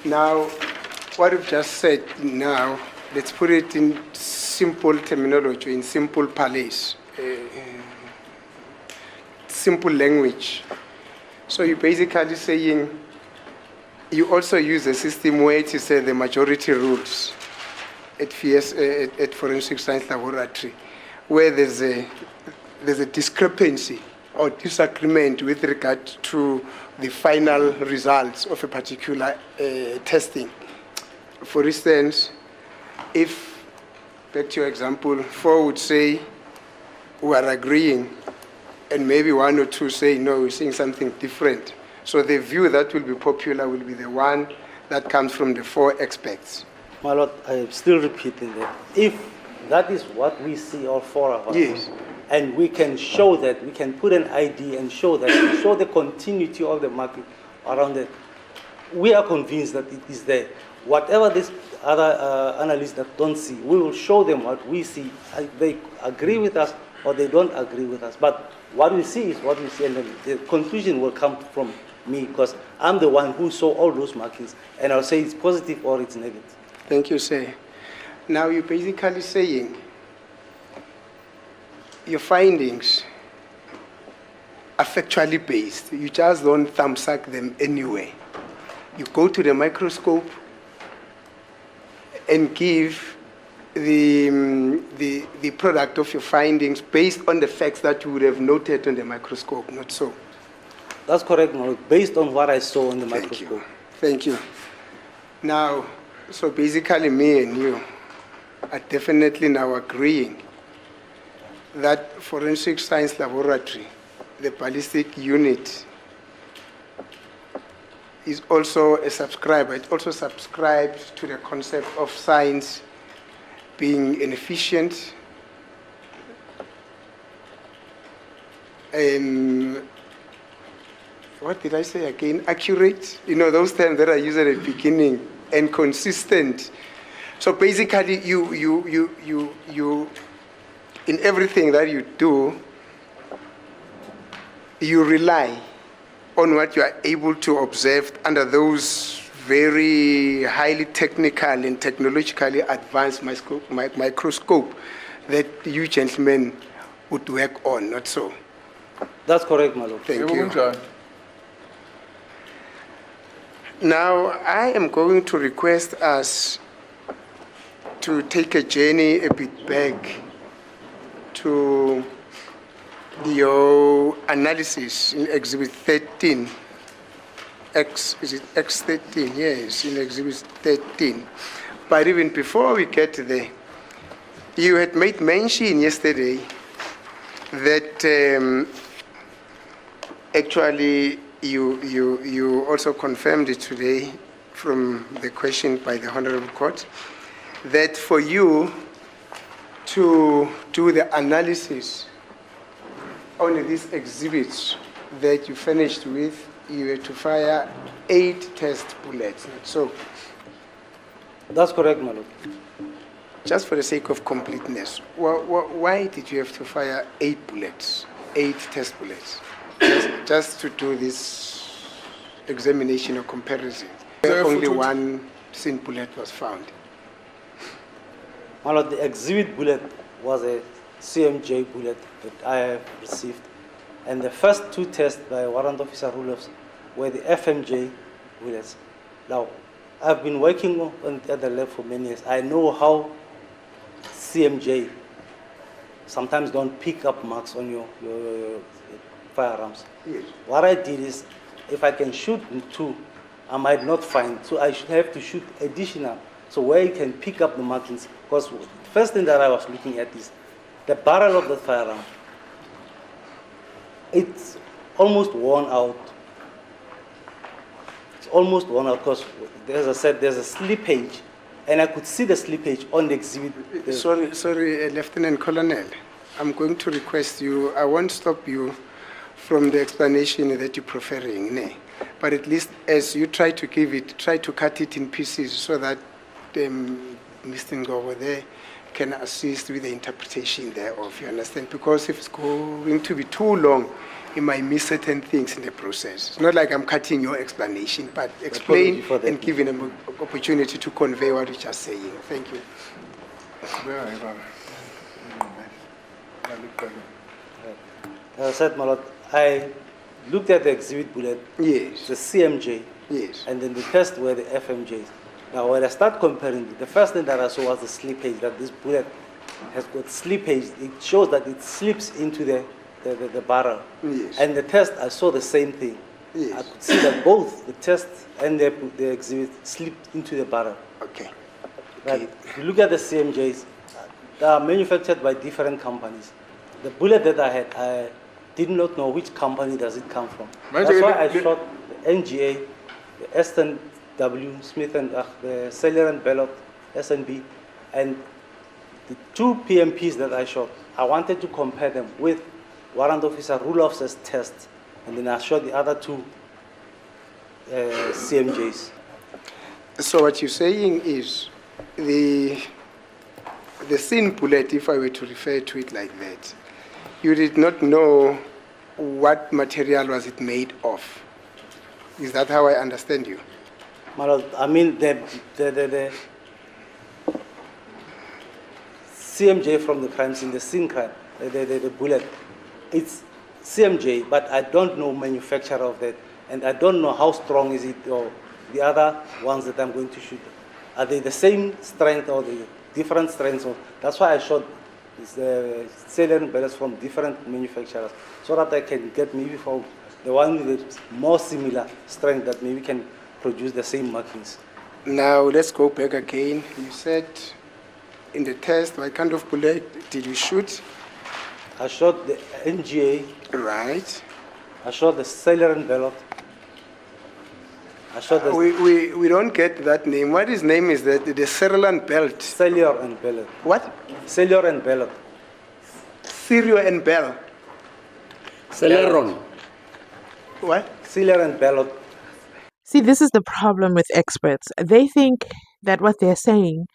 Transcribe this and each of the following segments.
Now, what we've just said now, let's put it in simple terminology, in simple parlance, simple language. So you're basically saying, you also use a system where you say the majority rules at Forensic Science Laboratory, where there's a discrepancy or disagreement with regard to the final results of a particular testing. For instance, if, back to your example, 4 would say we are agreeing, and maybe 1 or 2 say no, we're saying something different. So the view that will be popular will be the one that comes from the 4 experts. My Lord, I am still repeating that. If that is what we see, all 4 of us, Yes. and we can show that, we can put an ID and show that, and show the continuity of the market around it, we are convinced that it is there. Whatever these other analysts that don't see, we will show them what we see. They agree with us or they don't agree with us. But what we see is what we see, and then the conclusion will come from me, because I'm the one who saw all those markings, and I'll say it's positive or it's negative. Thank you, sir. Now you're basically saying your findings are factually based. You just don't thumbsuck them anyway. You go to the microscope and give the product of your findings based on the facts that you would have noted on the microscope, not so. That's correct, Maro, based on what I saw on the Thank microscope. you. Thank you. Now, so basically me and you are definitely now agreeing that Forensic Science Laboratory, the ballistic unit, is also a subscriber. It also subscribes to the concept of science being inefficient, what did I say again? Accurate. You know, those terms that I used at the beginning, and consistent. So basically, you in everything that you do, you rely on what you are able to observe under those very highly technical and technologically advanced microscope that you gentlemen would work on, not so? That's correct, my Lord. Thank you. Now, I am going to request us to take a journey a bit back to your analysis in Exhibit 13. Is it X13? Yes, in Exhibit 13. But even before we get there, you had made mention yesterday that actually you also confirmed it today from the question by the Honorable Court, that for you to do the analysis on these exhibits that you finished with, you had to fire 8 test bullets. So, that's correct, my Lord. Just for the sake of completeness, why did you have to fire 8 bullets, 8 test bullets, just to do this examination or comparison? Only 1 scene bullet was found. My Lord, the exhibit bullet was a CMJ bullet that I have received. And the first 2 tests by Warrant Officer Rulofs were the FMJ bullets. Now, I've been working at the lab for many years. I know how CMJ sometimes don't pick up marks on your firearms. Yes. What I did is, if I can shoot in 2, I might not find, so I should have to shoot additional, so where you can pick up the markings. Because the first thing that I was looking at is the barrel of the firearm. It's almost worn out. It's almost worn out because, as I said, there's a slippage, and I could see the slippage on the exhibit. Sorry, Lieutenant Colonel. I'm going to request you, I won't stop you from the explanation that you're preferring, but at least as you try to give it, try to cut it in pieces so that Mr. Ngobo there can assist with the interpretation thereof, you understand? Because if it's going to be too long, he might miss certain things in the process. It's not like I'm cutting your explanation, but explain for that. and giving him an opportunity to convey what you're just saying. Thank you. As I said, Malot, I looked at the exhibit bullet, Yes. the CMJ, Yes. and then the test were the FMJs. Now, when I start comparing, the first thing that I saw was the slippage, that this bullet has got slippage. It shows that it slips into the barrel. Yes. And the test, I saw the same thing. Yes. I could see that both the test and the exhibit slipped into the barrel. Okay. But if you look at the CMJs, they are manufactured by different companies. The bullet that I had, I did not know which company does it come from. That's why I shot the NGA, the Aston W. Smith and the Cellular and Bellot S&B, and the two PMPs that I shot. I wanted to compare them with Warrant Officer Ruloff's test, and then I shot the other two CMJs. So what you're saying is the thin bullet, if I were to refer to it like that, you did not know what material was it made of. Is that how I understand you? I mean, the CMJ from the crime scene, the scene crime, the bullet, it's CMJ, but I don't know manufacturer of that, and I don't know how strong is it, or the other ones that I'm going to shoot. Are they the same strength or the different strengths? That's why I shot the cellular bullets from different manufacturers, so that I can get maybe from the one with more similar strength that maybe can produce the same markings. Now let's go back again. You said in the test, what kind of bullet did you shoot? I shot the NGA. Right. I shot the cellular and ballot. I shot the We don't get that name. What his name is that? The Cerulean belt. cellular and ballot. What? Cellular and ballot. Cereal and bell. Celeron. What? Cellular and ballot. See, this is the problem with experts. They think that what they're saying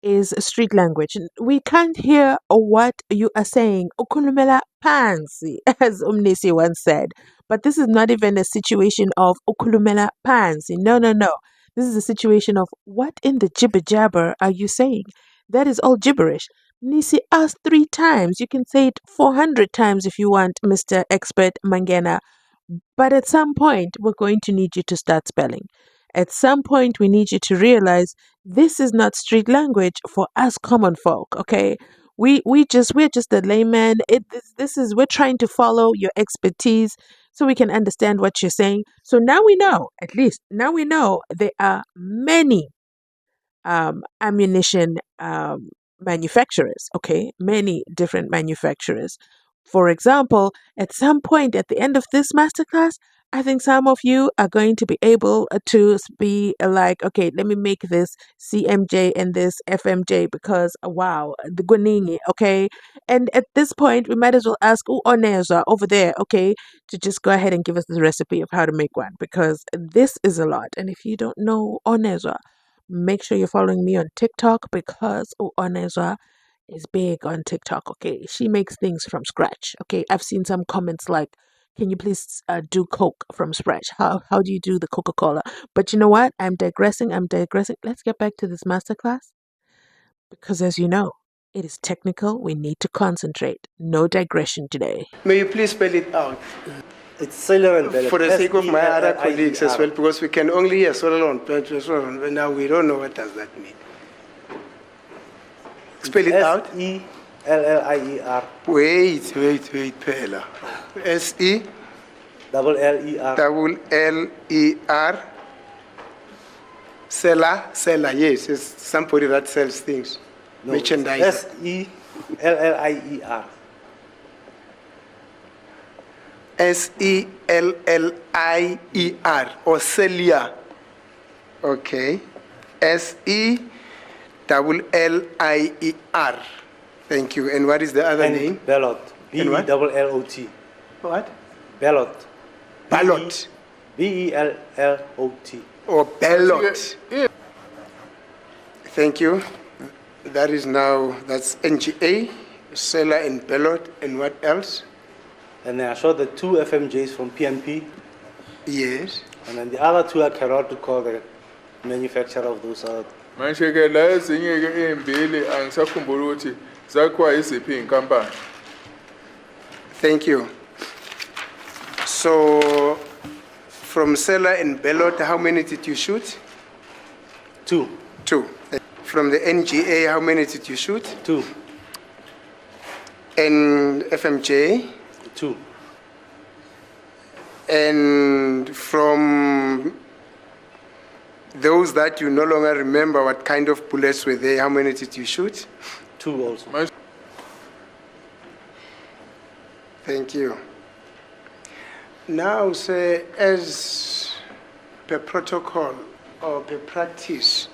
is street language. We can't hear what you are saying. Ukhulumela phansi, as Umnisi once said. But this is not even a situation of ukhulumela phansi. No, no, no. This is a situation of what in the jibber jabber are you saying? That is all gibberish. Nisi asked 3 times. You can say it 400 times if you want, Mr. Expert Mangena. But at some point, we're going to need you to start spelling. At some point, we need you to realize this is not street language for us common folk, okay? We're just the layman. We're trying to follow your expertise so we can understand what you're saying. So now we know, at least now we know there are many ammunition manufacturers, okay? Many different manufacturers. For example, at some point at the end of this masterclass, I think some of you are going to be able to be like, okay, let me make this CMJ and this FMJ because, wow, the Guningi, okay? And at this point, we might as well ask Oneza over there, okay, to just go ahead and give us the recipe of how to make one because this is a lot. And if you don't know Oneza, make sure you're following me on TikTok because Oneza is big on TikTok, okay? She makes things from scratch, okay? I've seen some comments like, can you please do Coke from scratch? How do you do the Coca-Cola? But you know what? I'm digressing. Let's get back to this masterclass. Because as you know, it is technical. We need to concentrate. No digression today. May you please spell it out? It's cellular and ballot. For the sake of my other SELLIER. colleagues as well, because we can only hear Solomon, but now we don't know what does that mean. Spell it out. SELLIER. Wait, Pela. S-E LLER. double L-E-R. Seller, yes, it's somebody that sells things. No, Merchandise. SELLIER. Sellier or Celia. Okay. Sellier. Thank you. And what is the other name? Ballot. And what? BELLOT. What? Ballot. Ballot. BELLOT. Or ballot. Thank you. That's NGA, Seller and ballot. And what else? And then I shot the 2 FMJs from PNP, Yes. and then the other 2 I cannot recall the manufacturer of those. Manje ke la ezinye ke ezimbili angisakhumbula ukuthi zakwa iziphi inkampani. Thank you. So, from Seller and Bellot, how many did you shoot? 2. 2. From the NGA, how many did you shoot? 2. And FMJ? 2. And from those that you no longer remember what kind of bullets were there, how many did you shoot? 2 also. Thank you. Now, sir, as per protocol or per practice,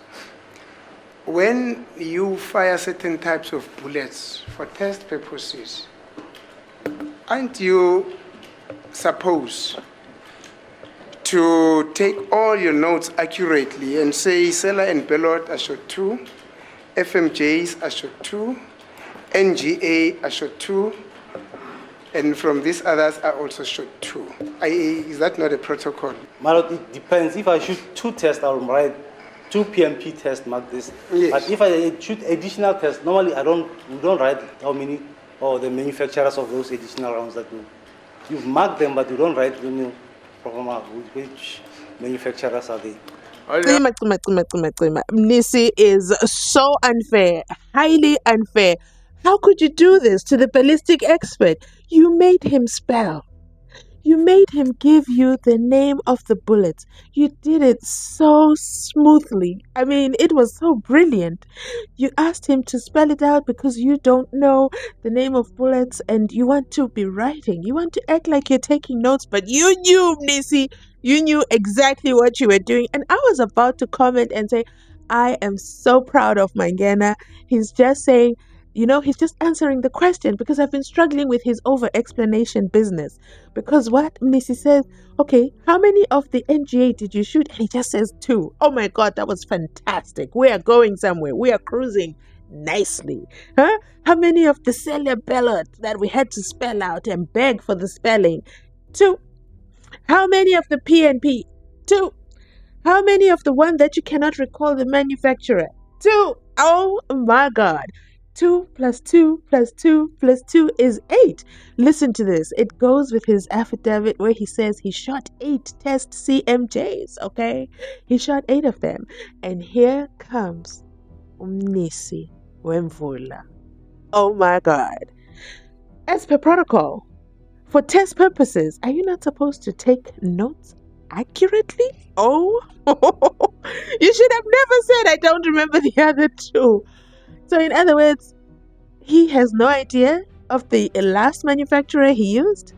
when you fire certain types of bullets for test purposes, aren't you supposed to take all your notes accurately and say Seller and Bellot I shot 2, FMJs I shot 2, NGA I shot 2, and from these others I also shot 2. Is that not a protocol? Marot, it depends. If I shoot 2 tests, I'll write 2 PMP tests, mark this. Yes. But if I shoot additional tests, normally we don't write how many or the manufacturers of those additional rounds that you've marked them, but you don't write which manufacturers are they. Mnisi is so unfair, highly unfair. How could you do this to the ballistic expert? You made him spell. You made him give you the name of the bullets. You did it so smoothly. I mean, it was so brilliant. You asked him to spell it out because you don't know the name of bullets and you want to be writing. You want to act like you're taking notes, but you knew, Nisi. You knew exactly what you were doing. And I was about to comment and say, I am so proud of Mangena. He's just saying, he's just answering the question because I've been struggling with his over-explanation business. Because what Mnisi says, okay, how many of the NGA did you shoot? And he just says 2. Oh my God, that was fantastic. We are going somewhere. We are cruising nicely. Huh? How many of the Seller Bellot that we had to spell out and beg for the spelling? 2. How many of the PNP? 2. How many of the one that you cannot recall the manufacturer? 2. Oh my God. 2 plus 2 plus 2 plus 2 is 8. Listen to this. It goes with his affidavit where he says he shot 8 test CMJs, okay? He shot 8 of them. And here comes Mnisi Wemvula. Oh my God. As per protocol, for test purposes, are you not supposed to take notes accurately? Oh, you should have never said I don't remember the other 2. So in other words, he has no idea of the last manufacturer he used.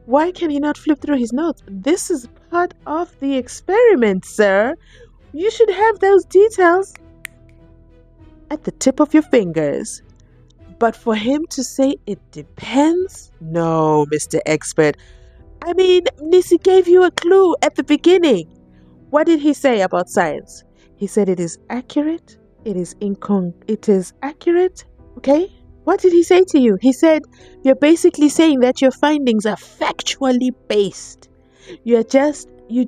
Why can he not flip through his notes? This is part of the experiment, sir. You should have those details at the tip of your fingers. But for him to say it depends? No, Mr. Expert. I mean, Nisi gave you a clue at the beginning. What did he say about science? He said it is accurate. It is accurate, okay? What did he say to you? He said, you're basically saying that your findings are factually based. You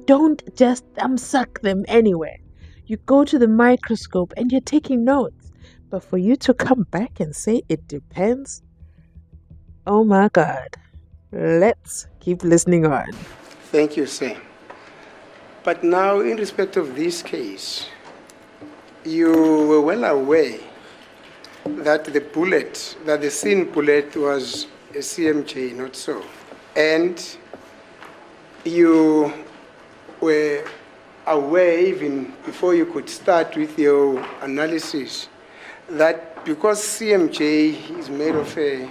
don't just suck them anywhere. You go to the microscope and you're taking notes. But for you to come back and say it depends? Oh my God. Let's keep listening on. Thank you, sir. But now, in respect of this case, you were well aware that the scene bullet was a CMJ, not so. And you were aware, even before you could start with your analysis, that because CMJ is made of a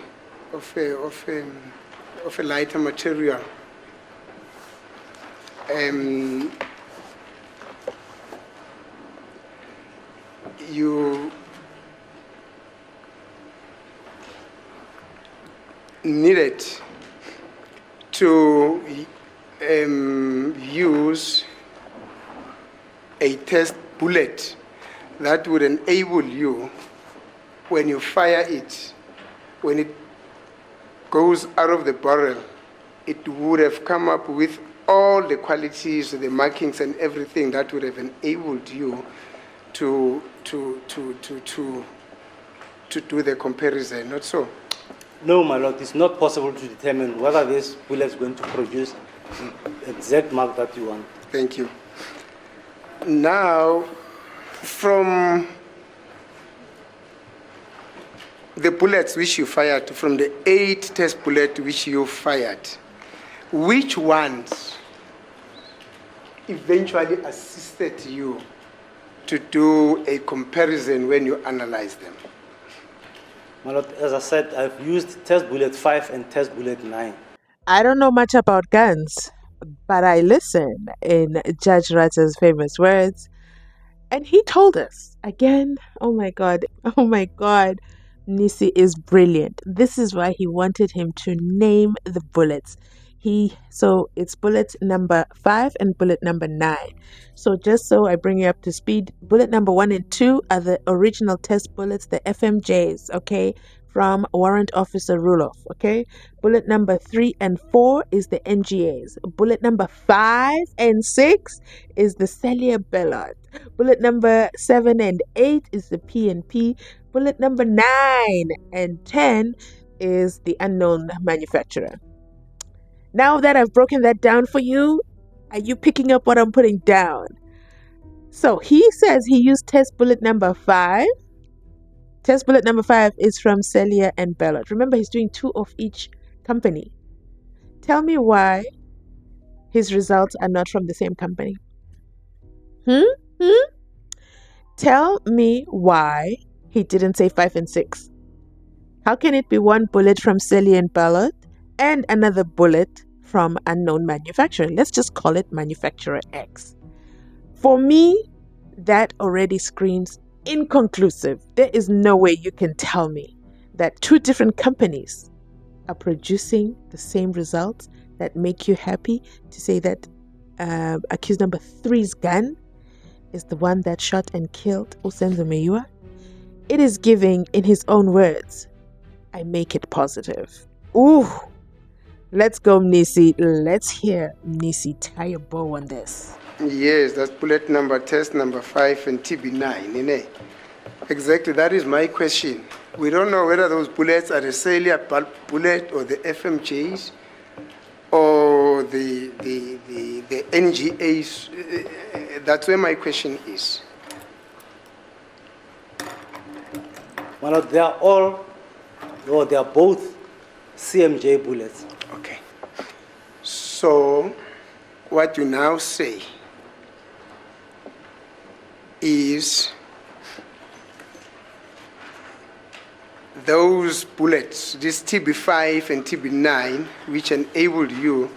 lighter material, you needed to use a test bullet that would enable you, when you fire it, when it goes out of the barrel, it would have come up with all the qualities, the markings and everything that would have enabled you to do the comparison, not so? No, my lord, it's not possible to determine whether this bullet is going to produce the exact mark that you want. Thank you. Now, from the bullets which you fired, from the 8 test bullets which you fired, which ones eventually assisted you to do a comparison when you analyze them? My lord, as I said, I've used test bullet 5 and test bullet 9. I don't know much about guns, but I listen in Judge Ratter's famous words. And he told us, again, oh my God, Nisi is brilliant. This is why he wanted him to name the bullets. So it's bullet number 5 and bullet number 9. So just so I bring you up to speed, bullet number 1 and 2 are the original test bullets, the FMJs, okay, from Warrant Officer Ruloff, okay. Bullet number 3 and 4 is the NGAs. Bullet number 5 and 6 is the Celia Bellot. Bullet number 7 and 8 is the PNP. Bullet number 9 and 10 is the unknown manufacturer. Now that I've broken that down for you, are you picking up what I'm putting down? So he says he used test bullet number 5. Test bullet number 5 is from Celia and Bellot. Remember, he's doing 2 of each company. Tell me why his results are not from the same company. Tell me why he didn't say 5 and 6. How can it be one bullet from Celia and Bellot and another bullet from unknown manufacturer? Let's just call it manufacturer X. For me, that already screams inconclusive. There is no way you can tell me that 2 different companies are producing the same results that make you happy to say that accused number 3's gun is the one that shot and killed Usenzo Meiwa. It is giving, in his own words, I make it positive. Ooh, let's go, Mnisi. Let's hear Mnisi tie a bow on this. Yes, that's bullet number, test number 5 and TB9, innit? Exactly, that is my question. We don't know whether those bullets are the Celia bullet or the FMJs or the NGAs. That's where my question is. Well, they are both CMJ bullets. Okay. So, what you now say is those bullets, this TB5 and TB9, which enabled you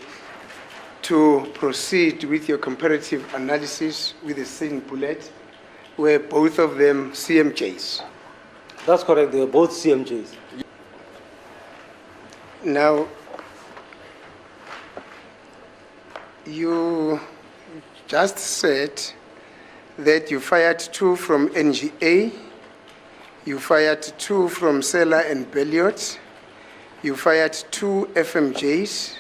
to proceed with your comparative analysis with the same bullet, were both of them CMJs. That's correct, they are both CMJs. Now, you just said that you fired 2 from NGA, you fired 2 from Sela and Belliot, you fired 2 FMJs,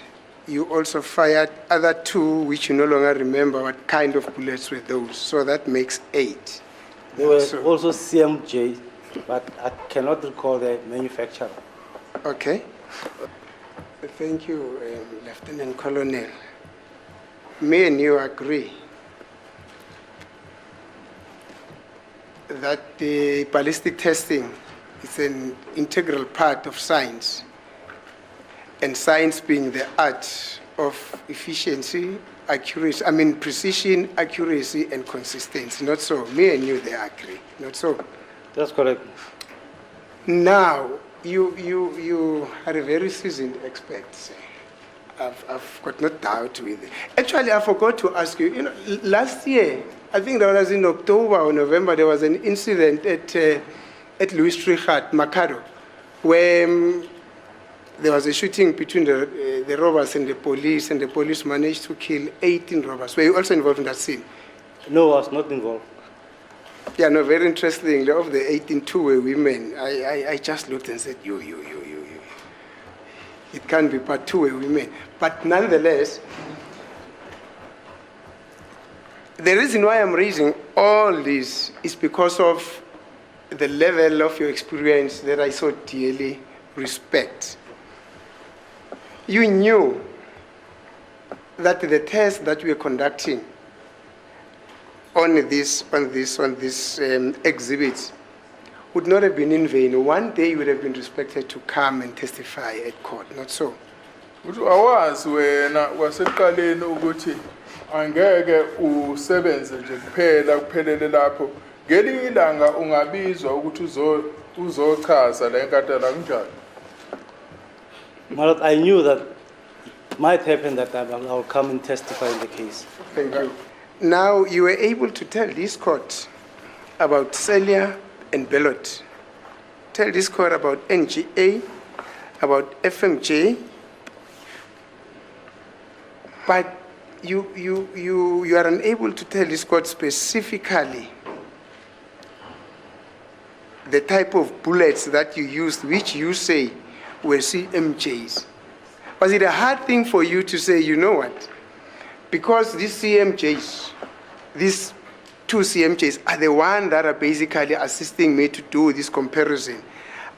you also fired other 2 which you no longer remember what kind of bullets were those, so that makes 8. They were also CMJs, but I cannot recall the manufacturer. Okay. Thank you, Lieutenant Colonel. Me and you agree that the ballistic testing is an integral part of science, and science being the art of efficiency, accuracy, precision, accuracy, and consistency. Not so. Me and you, they agree. Not so. That's correct. Now, you are a very seasoned expert, sir. I've got no doubt with it. Actually, I forgot to ask you, last year, I think that was in October or November, there was an incident at Louis Trichat, Makado, where there was a shooting between the robbers and the police managed to kill 18 robbers. Were you also involved in that scene? No, I was not involved. Yeah, no, very interesting. Of the 18, 2 were women. I just looked and said, you. It can't be part 2 a women. But nonetheless, the reason why I'm raising all this is because of the level of your experience that I so dearly respect. You knew that the test that we are conducting on this exhibit would not have been in vain. One day you would have been respected to come and testify at court, not so. Uthi awazi wena wasekuqaleni ukuthi angeke usebenze nje kuphela kuphelele lapho. Ngelinye ilanga ungabizwa ukuthi uzochaza le nkathala kunjani. My lord, I knew that it might happen that I'll come and testify in the case. Thank you. Now, you were able to tell this court about Celia and Bellot. Tell this court about NGA, about FMJ, but you are unable to tell this court specifically the type of bullets that you used, which you say were CMJs. Was it a hard thing for you to say, you know what? Because these CMJs, these 2 CMJs are the ones that are basically assisting me to do this comparison.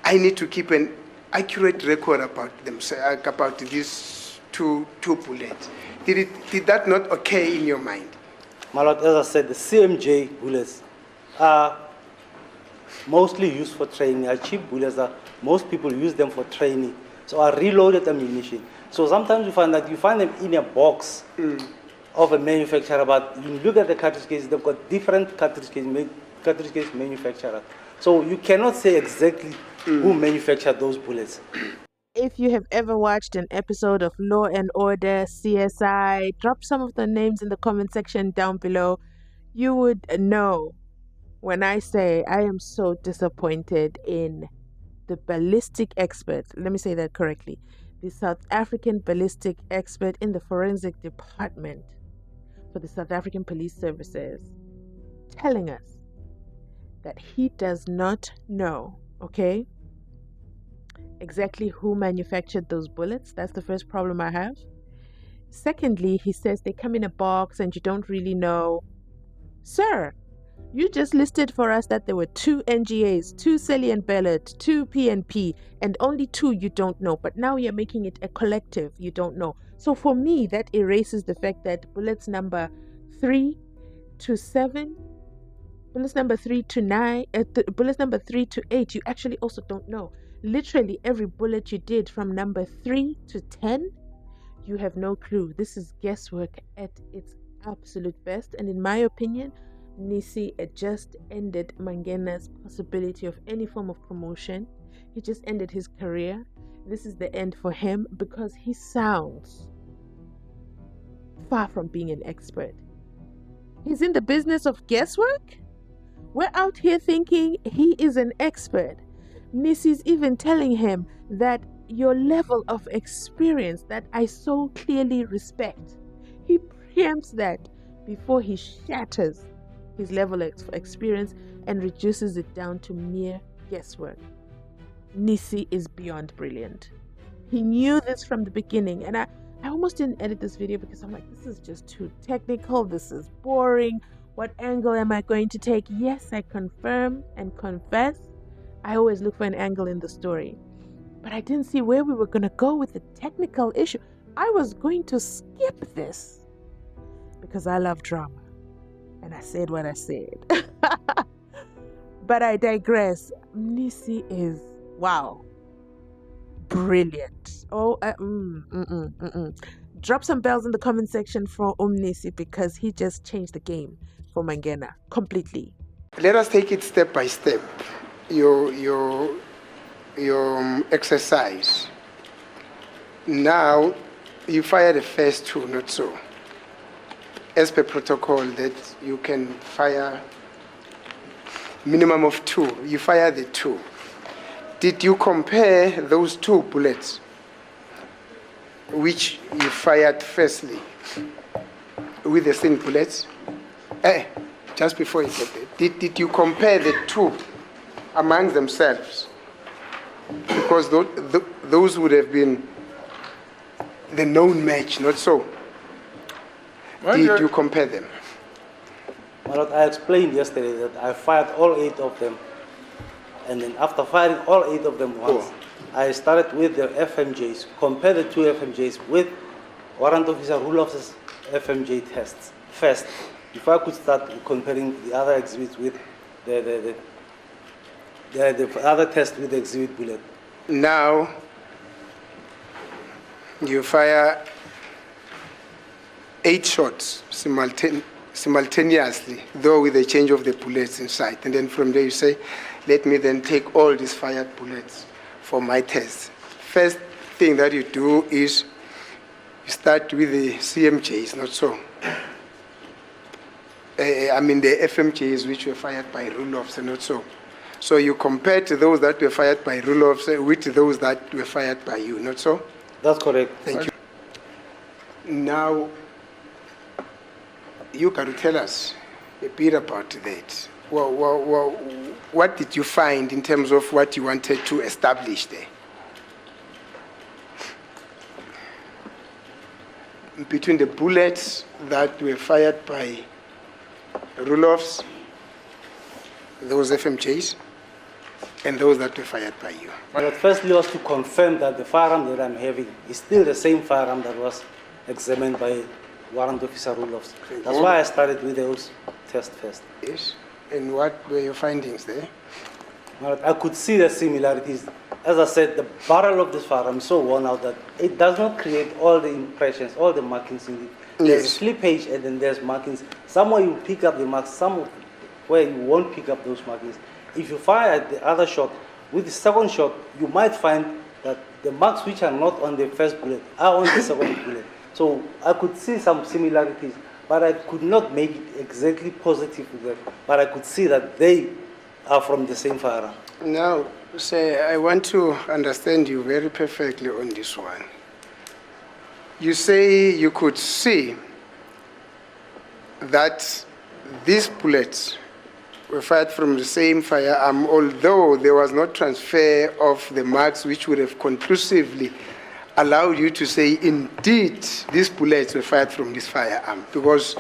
I need to keep an accurate record about them, about these two bullets. Did that not occur in your mind? My lord, as I said, the CMJ bullets are mostly used for training. Are cheap bullets. Most people use them for training. So are reloaded ammunition. So sometimes you find that you find them in a box of a manufacturer, but you look at the cartridge case, they've got different cartridge case manufacturers. So you cannot say exactly who manufactured those bullets. If you have ever watched an episode of Law and Order, CSI, drop some of the names in the comment section down below. You would know when I say I am so disappointed in the ballistic expert. Let me say that correctly. The South African ballistic expert in the forensic department for the South African Police Services telling us that he does not know, okay, exactly who manufactured those bullets. That's the first problem I have. Secondly, he says they come in a box and you don't really know. Sir, you just listed for us that there were 2 NGAs, 2 Celia and Bellot, 2 PNP, and only 2 you don't know. But now you're making it a collective you don't know. So for me, that erases the fact that bullets number 3 to 7, bullets number 3 to 9, bullets number 3 to 8, you actually also don't know. Literally every bullet you did from number 3 to 10, you have no clue. This is guesswork at its absolute best. And in my opinion, Mnisi just ended Mangena's possibility of any form of promotion. He just ended his career. This is the end for him because he sounds far from being an expert. He's in the business of guesswork. We're out here thinking he is an expert. Mnisi's even telling him that your level of experience that I so clearly respect, he preempts that before he shatters his level of experience and reduces it down to mere guesswork. Mnisi is beyond brilliant. He knew this from the beginning, and I almost didn't edit this video because I'm like, this is just too technical, this is boring. What angle am I going to take? Yes, I confirm and confess, I always look for an angle in the story, but I didn't see where we were going to go with the technical issue. I was going to skip this because I love drama. And I said what I said. But I digress. Mnisi is, wow, brilliant. Oh, Drop some bells in the comment section for Mnisi because he just changed the game for Mangena completely. Let us take it step by step. Your exercise. Now, you fire the first 2, not so. As per protocol that you can fire minimum of 2. You fire the 2. Did you compare those 2 bullets which you fired firstly with the same bullets? Just before you get there, did you compare the 2 among themselves? Because those would have been the known match, not so. Did you compare them? Well, I explained yesterday that I fired all 8 of them. And then after firing all 8 of them once, I started with the FMJs, compared the 2 FMJs with Warrant Officer Rulof's FMJ tests first, before I could start comparing the other exhibits with the other test with the exhibit bullet. Now, you fire 8 shots simultaneously, though with a change of the bullets inside. And then from there you say, let me then take all these fired bullets for my test. First thing that you do is you start with the CMJs, not so. I mean the FMJs which were fired by Rulofs and not so. So you compared those that were fired by Rulofs with those that were fired by you, not so? That's correct. Thank you. Now, you got to tell us a bit about that. What did you find in terms of what you wanted to establish there? Between the bullets that were fired by Rulofs, those FMJs, and those that were fired by you. But firstly was to confirm that the firearm that I'm having is still the same firearm that was examined by Warrant Officer Rulofs. That's why I started with those tests first. Yes. And what were your findings there? Well, I could see the similarities. As I said, the barrel of this firearm is so worn out that it does not create all the impressions, all the markings in it. There's Yes. slippage and then there's markings. Somewhere you pick up the marks, some where you won't pick up those markings. If you fire the other shot, with the second shot, you might find that the marks which are not on the first bullet are on the second bullet. So I could see some similarities, but I could not make it exactly positive with them. But I could see that they are from the same firearm. Now, say, I want to understand you very perfectly on this one. You say you could see that these bullets were fired from the same firearm, although there was no transfer of the marks which would have conclusively allowed you to say, indeed, these bullets were fired from this firearm, because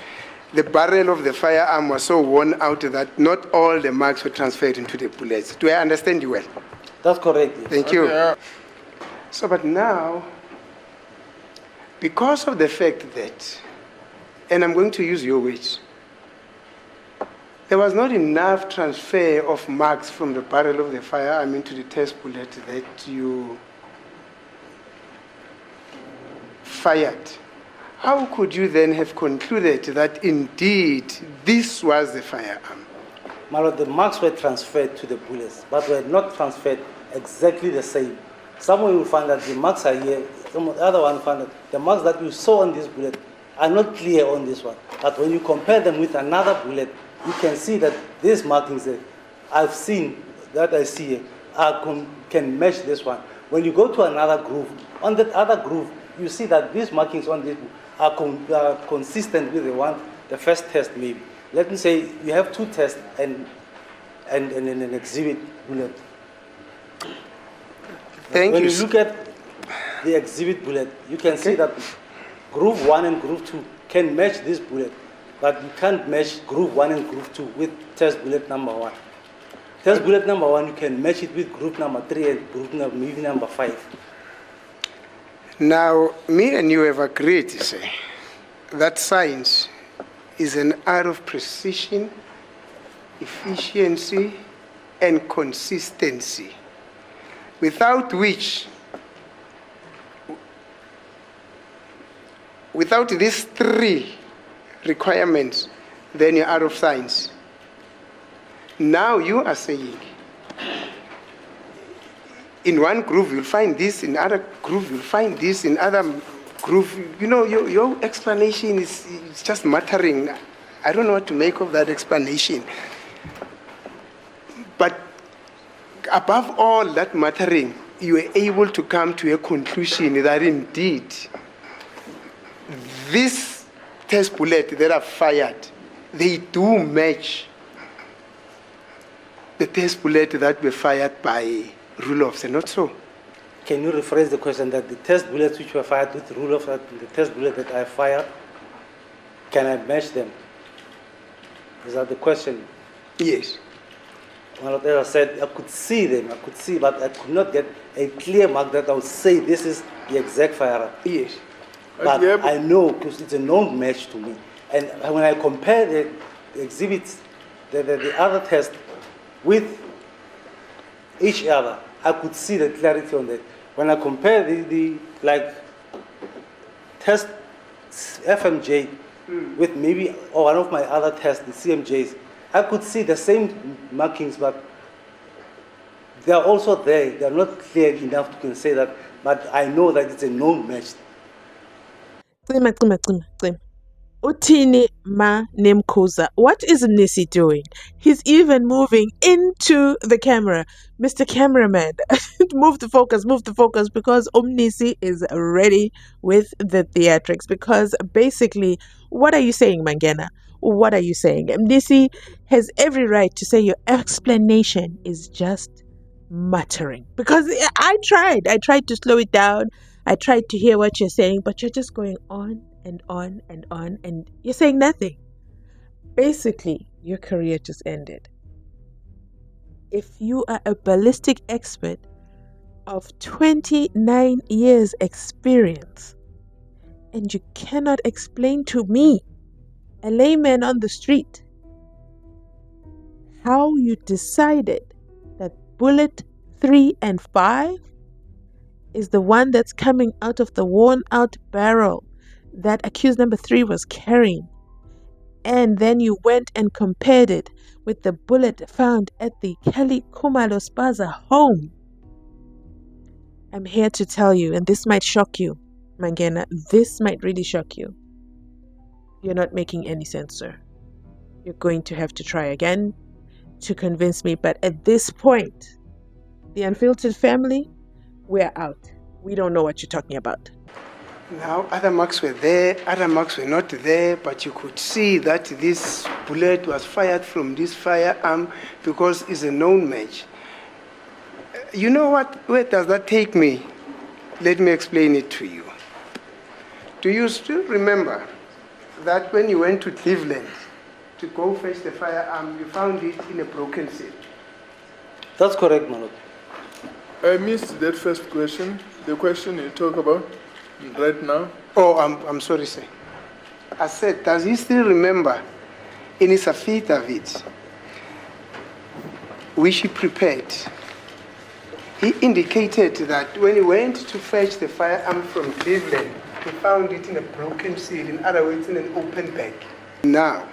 the barrel of the firearm was so worn out that not all the marks were transferred into the bullets. Do I understand you well? That's correct. Thank you. So, but now, because of the fact that, and I'm going to use your words, there was not enough transfer of marks from the barrel of the firearm into the test bullet that you fired. How could you then have concluded that indeed this was the firearm? My lord, the marks were transferred to the bullets, but were not transferred exactly the same. Somewhere you will find that the marks are here, some other one find that the marks that you saw on this bullet are not clear on this one. But when you compare them with another bullet, you can see that these markings that I've seen, that I see here, can match this one. When you go to another groove, on that other groove, you see that these markings on this are consistent with the first test maybe. Let me say you have 2 tests and an exhibit bullet. Thank when you. When you look at the exhibit bullet, you can see that groove 1 and groove 2 can match this bullet, but you can't match groove 1 and groove 2 with test bullet number 1. Test bullet number 1, you can match it with group number 3 and group number 5. Now, me and you have agreed to say that science is an art of precision, efficiency, and consistency, without which, without these 3 requirements, then you're out of science. Now you are saying, in one groove you'll find this, in other groove you'll find this, in other groove, you know, your explanation is just muttering. I don't know what to make of that explanation. But above all that muttering, you were able to come to a conclusion that indeed, this test bullet that are fired, they do match the test bullet that were fired by Rulofs, and not so. can you rephrase the question that the test bullets which were fired with the rule of thumb, the test bullet that I fired, can I match them? Is that the question? Yes. Well, as I said, I could see them, but I could not get a clear mark that I would say this is the exact firearm. Yes. But Yeah, I know because it's a known match to me. And when I compare the exhibits, the other test with each other, I could see the clarity on that. When I compare the test FMJ with maybe one of my other tests, the CMJs, I could see the same markings, but they are also there. They are not clear enough to say that, but I know that it's a known match. Cima. Utini ma Nimkuza. What is Nisi doing? He's even moving into the camera. Mr. Cameraman, move the focus, because Nisi is ready with the theatrics. Because basically, what are you saying, Mangena? What are you saying? Nisi has every right to say your explanation is just muttering. Because I tried to slow it down. I tried to hear what you're saying, but you're just going on and on and on, and you're saying nothing. Basically, your career just ended. If you are a ballistic expert of 29 years experience and you cannot explain to me, a layman on the street, how you decided that bullet 3 and 5 is the one that's coming out of the worn out barrel that accused number 3 was carrying, and then you went and compared it with the bullet found at the Kelly Kumalo Spaza home, I'm here to tell you, and this might shock you, Mangena, this might really shock you. You're not making any sense, sir. You're going to have to try again to convince me, but at this point, the Unfiltered family, we're out. We don't know what you're talking about. Now, other marks were there, other marks were not there, but you could see that this bullet was fired from this firearm because it's a known match. You know what? Where does that take me? Let me explain it to you. Do you still remember that when you went to Cleveland to go fetch the firearm, you found it in a broken seal? That's correct, Manoj. I missed that first question. The question you talk about right now. Oh, I'm sorry, sir. I said, does he still remember in his affidavit, which he prepared, he indicated that when he went to fetch the firearm from Cleveland, he found it in a broken seal, in other words, in an open bag. Now,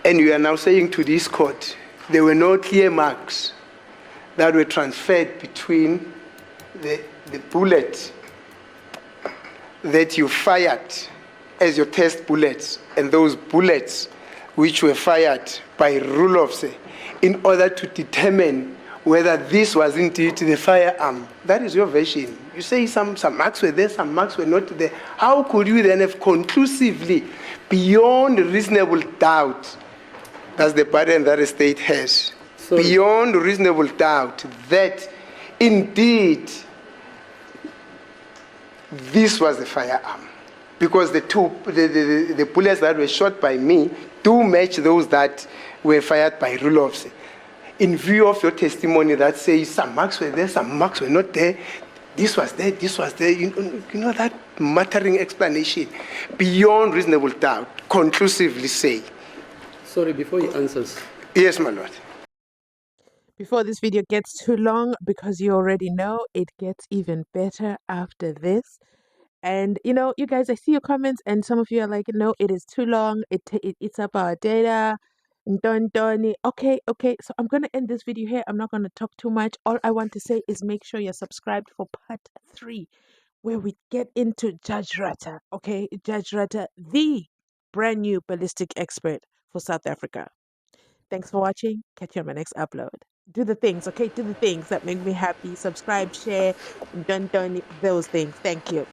and we are now saying to this court, there were no clear marks that were transferred between the bullet that you fired as your test bullets and those bullets which were fired by Rulofse in order to determine whether this was indeed the firearm. That is your version. You say some marks were there, some marks were not there. How could you then have conclusively, beyond reasonable doubt, that's the burden that the state has, beyond reasonable doubt, that indeed this was the firearm? Because the bullets that were shot by me do match those that were fired by Rulofse. In view of your testimony that says some marks were there, some marks were not there, this was there, this was there, you know that muttering explanation, beyond reasonable doubt, conclusively say. Sorry, before he answers. Yes, my lord. Before this video gets too long, because you already know it gets even better after this. And you know, you guys, I see your comments, and some of you are like, no, it is too long. It eats up our data. Done. Okay. So I'm gonna end this video here. I'm not gonna talk too much. All I want to say is make sure you're subscribed for part 3, where we get into Judge Rata. Okay, Judge Rata, the brand new ballistic expert for South Africa. Thanks for watching. Catch you on my next upload. Do the things, okay? Do the things that make me happy. Subscribe, share, done, those things. Thank you.